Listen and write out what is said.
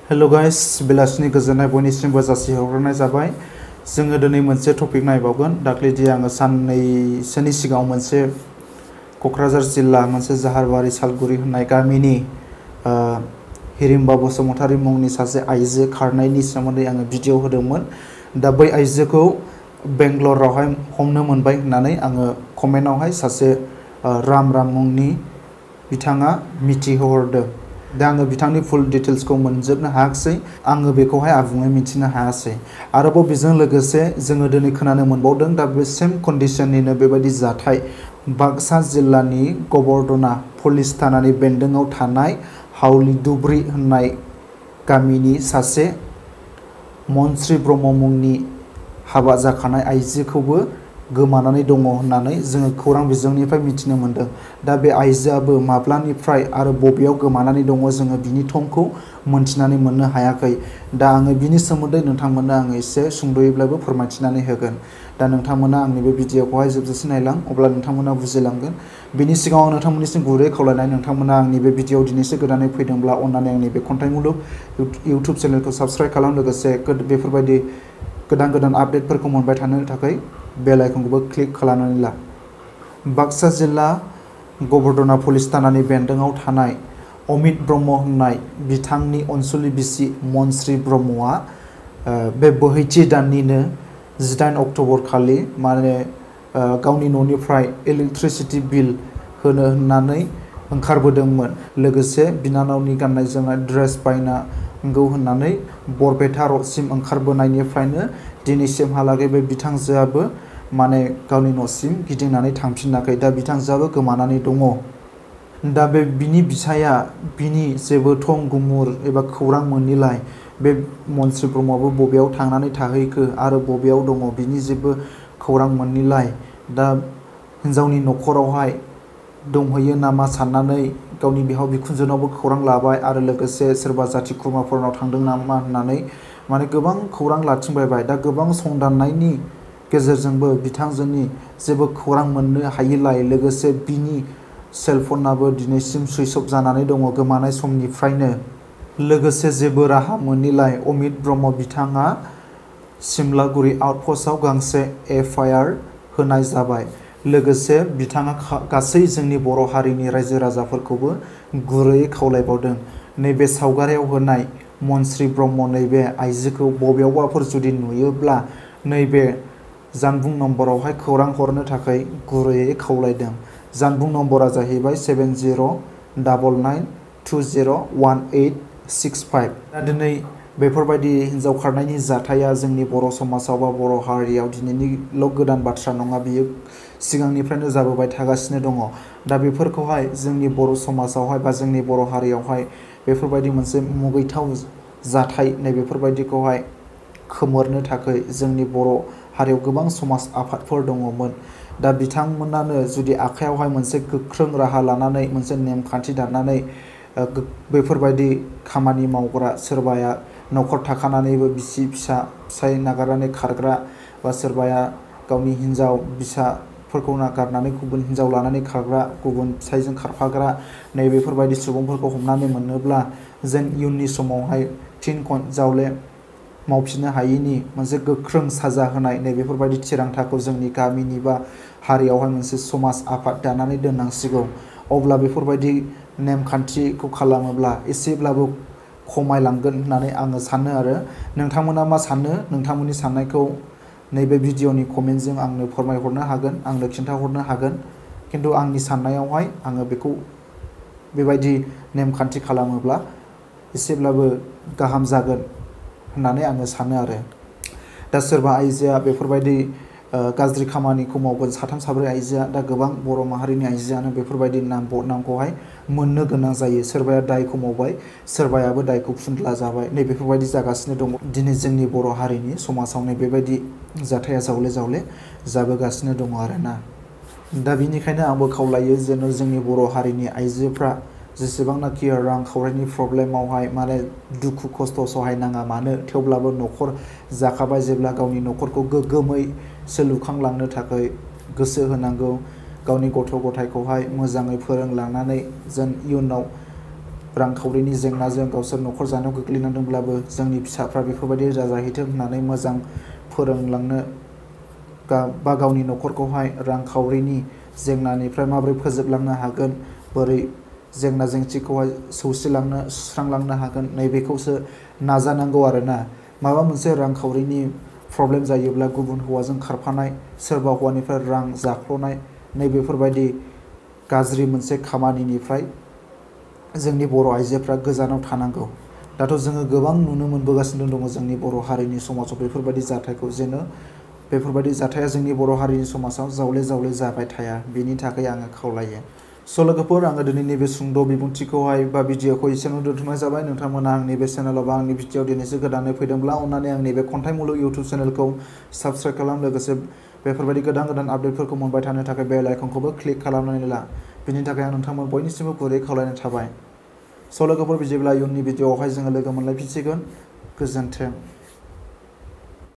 Hello guys, बेलासिनि गोजोननाय बयनिसिमबो जासिहरग्रोनाय जाबाय। जोङो दिनै मोनसे टपिक नायबावगोन। दाख्लैदि आङो साननैसोनि सिगाङाव मोनसे क'क्राझार जिल्ला मोनसे जाहारबारि सालगुरि होननाय गामिनि हिरिम्बा बसुमतारी मुंनि सासे आइजो खारनायनि सोमोन्दै आङो भिडिअ होदोंमोन। दा बै आइजोखौ बेंगलरावहाय हमनो मोनबाय होननानै आङो कमेन्टआवहाय सासे राम मुंनि बिथाङा मिथिहोहरदों। दा आङो बिथांनि फुल डिटेल्सखौ मोनजोबनो हायाखिसै, आङो बेखौहाय आबुङै मिथिनो हायासै। आरोबाव बेजों लोगोसे जोङो दिनै खोनानो मोनबावदों दा बे सेम कन्डिशननिनो बेबायदि जाथाय बाक्सा जिल्लानि गबर्धना पुलिस थानानि बेन्दोङाव थानाय हावलि दुब्रि होननाय गामिनि सासे मनस्रि ब्रह्म मुंनि हाबा जाखानाय आइजोखौबो गोमानानै दङ होननानै जोङो खौरां बिजोंनिफ्राय मिथिनो मोन्दों। दा बे आइजोआबो माब्लानिफ्राय आरो बबेयाव गोमानानै दङ जोङो बिनि थंखौ मोनथिनानै मोननो हायाखै। दा आङो बिनि सोमोन्दै नोंथांमोननो आङो एसे सुंद'यैब्लाबो फोरमायथिनानै होगोन। दा नोंथांमोना आंनि बे भिडिअखौहाय जोबजासे नायलां, अब्ला नोंथांमोना बुजिलांगोन। बिनि सिगाङाव आं नोंथांमोननिसिम गुरै खावलायनाय, नोंथांमोना आंनि बे भिडिअआव दिनैसो गोदानै फैदोंब्ला अननानै आंनि बे खन्थाइ मुलुग इउटुब चेनेलखौ साबस्क्राइब खालाम, लोगोसे बेफोरबायदि गोदान आपडेटफोरखौ मोनबाय थानो थाखाय बेल आइकनखौबो क्लिक खालामनानै ला। बाक्सा जिल्ला गबर्धना पुलिस थानानि बेन्दोङाव थानाय अमित ब्रह्म होननाय बिथांनि अनसुलि बिसि मनस्रि ब्रह्मआ बे बोहैथि दाननिनो 18 अक्ट'बर खालि गावनि न'निफ्राय इलेक्ट्रिसिटि बिल होनो होननानै ओंखारबोदोंमोन। लोगोसे बिनानावनि गाननाय जोमनाय ड्रेस बायनांगौ होननानै बरपेटा रडसिम ओंखारबोनायनिफ्रायनो दिनैसिमहालागै बे बिथांजोआबो गावनि न'सिम गिदिंनानै थांफिनाखै। दा बिथांजोआबो गोमानानै दङ। दा बिनि बिसाया बिनि जेबो थं गुमुर एबा खौरां मोनिलाय बे मनस्रि ब्रह्मआबो बबेयाव थांनानै थाहैखो आरो बबेयाव दङ बिनि जेबो खौरां मोनिलाय दा हिन्जावनि न'खरावहाय दंहैयो नामा साननानै गावनि बिहाव बिखुनजोनावबो खौरां लाबाय आरो लोगोसे सोरबा जाथि खुरमाफोरनाव थांदों नामा होननानै गोबां खौरां लाथिंबायबाय। दा गोबां संदाननायनि गेजेरजोंबो बिथांजोनि जेबो खौरां मोननो हायिलाय, लोगोसे बिनि सेलफनाबो दिनैसिम सुइच अफ जानानै दङ गोमानाय समनिफ्रायनो। लोगोसे जेबो राहा मोनिलाय अमित ब्रह्म बिथाङा सिमलागुरि आउटपस्टआव गांसे FIR होनाय जाबाय। लोगोसे बिथाङा गासै जोंनि बर' हारिनि रायजो राजाफोरखौबो गुरैयै खावलायबावदों, नैबे सावगारियाव होनाय मनस्रि ब्रह्म नैबे आइजोखौ बबेयावबाफोर जुदि नुयोब्ला नैबे जानबुं नम्बरावहाय खौरां हरनो थाखाय गुरैयै खावलायदों। जानबुं नम्बरा जाहैबाय 7099201865। दा दिनै बेफोरबायदि हिन्जाव खारनायनि जाथाया जोंनि बर' समाजाव बा बर' हारियाव दिनैनिल' गोदान बाथ्रा नङा, बियो सिगांनिफ्रायनो जाबोबाय थागासिनो दङ। दा बेफोरखौहाय जोंनि बर' समाजावहाय बा जोंनि बर' हारियावहाय बेफोरबायदि मोनसे मुगैथाव जाथाय नैबेफोरबायदिखौहाय खोमोरनो थाखाय जोंनि बर' हारियाव गोबां समाज आफादफोर दङमोन। दा बिथांमोनानो जुदि आखायावहाय मोनसे गोख्रों राहा लानानै मोनसे नेमखान्थि दानानै बेफोरबायदि खामानि मावग्रा, सोरबाया न'खर थाखानानैबो बिसि फिसाय नागारनानै खारग्रा, बा सोरबाया गावनि हिन्जाव फिसाफोरखौ नागारनानै गुबुन हिन्जाव लानानै खारग्रा, गुबुन फिसायजों खारफाग्रा, नैबेफोरबायदि सुबुंफोरखौ हमनानै मोनोब्ला जेन इयुननि समावहाय फिन जावले मावफिननो हायैनि मोनसे गोख्रों साजा होनाय नैबेफोरबायदि थिरांथाखौ जोंनि गामिनि बा हारियावहाय मोनसे समाज आफाद दानानै दोननांसिगौ। अब्ला बेफोरबायदि नेमखान्थिखौ खालामोब्ला एसेब्लाबो खमायलांगोन होननानै आङो सानो। आरो नोंथांमोना मा सानो? नोंथांमोननि साननायखौ नैबे भिडिअनि कमेन्टजों आंनो फोरमायहरनो हागोन, आंनो खिन्थाहरनो हागोन। खिन्थु आंनि साननायावहाय आङो बेखौ बेबायदि नेमखान्थि खालामोब्ला एसेब्लाबो गाहाम जागोन होननानै आङो सानो। आरो दा सोरबा आइजोआ बेफोरबायदि गाज्रि खामानिखौ मावगोन, साथाम साब्रै आइजोआ, दा गोबां बर' माहारिनि आइजोआनो बेफोरबायदि बदनामखौहाय मोननो गोनां जायो। सोरबाया दायखौ मावबाय, सोरबायाबो दायखौ फुनद्ला जाबाय, नैबेफोरबायदि जागासिनो दङ दिनै जोंनि बर' हारिनि समाजाव। बेबायदि जाथाया जावले जाबोगासिनो दङ आरोना। दा बिनिखायनो आंबो खावलायो जेन' जोंनि बर' हारिनि आइजोफ्रा जेसेबांनाखि रांखावरिनि प्रब्लेमावहाय दुखु खस्थ' सहायनाङा मानो, थेवब्लाबो न'खर जाखाबाय जेब्ला गावनि न'खरखौ गोग्गोमै सोलुखांलांनो थाखाय गोसो होनांगौ। गावनि गथ' गथायखौहाय मोजाङै फोरोंलांनानै जेन इयुनाव रांखावरिनि जेंनाजों गावसोर न'खर जानायाव गोग्लैनांदोंब्लाबो जोंनि फिसाफ्रा बेफोरबायदि जाजाहैथों होननानै मोजां फोरोंलांनो बा गावनि न'खरखौहाय रांखावरिनि जेंनानिफ्राय माबोरै फोजोबलांनो हागोन, बोरै जेंना जेंसिखौहाय सुस्रांलांनो हागोन नैबेखौसो नाजानांगौ आरोना। माबा मोनसे रांखावरिनि प्रब्लेम जायोब्ला गुबुन हौवाजों खारफानाय, सोरबा हौवानिफ्राय रां जाख्ल'नाय नैबेफोरबायदि गाज्रि मोनसे खामानिनिफ्राय जोंनि बर' आइजोफ्रा गोजानाव थानांगौ। दाथ' जोङो गोबां नुनो मोनबोगासिनो दङ जोंनि बर' हारिनि समाजाव बेफोरबायदि जाथायखौ, जेन' बेफोरबायदि जाथाया जोंनि बर' हारिनि समाजाव जावले जावले जाबाय थाया, बेनि थाखाय आङो खावलायो। स' लोगोफोर, आङो दिनैनि बे सुंद' बिबुंथिखौहाय बा भिडिअखौ एसेयावनो दोनथ'नाय जाबाय। नोंथांमोना आंनि बे चेनेलाव बा आंनि भिडिअआव दिनैसो गोदानै फैदोंब्ला अननानै आंनि बे खन्थाइ मुलुग इउटुब चेनेलखौ साबस्क्राइब खालाम, लोगोसे बेफोरबायदि गोदान गोदान आपडेटफोरखौ मोनबाय थानो थाखाय बेल आइकनखौबो क्लिक खालामनानै ला। बिनि थाखाय आं नोंथांमोन बयनिसिमबो गुरै खावलायनाय थाबाय। स' लोगोफोर, बिदिब्ला इयुननि भिडिअआवहाय जोङो लोगो मोनलायफिनसिगोन। गोजोन्थों।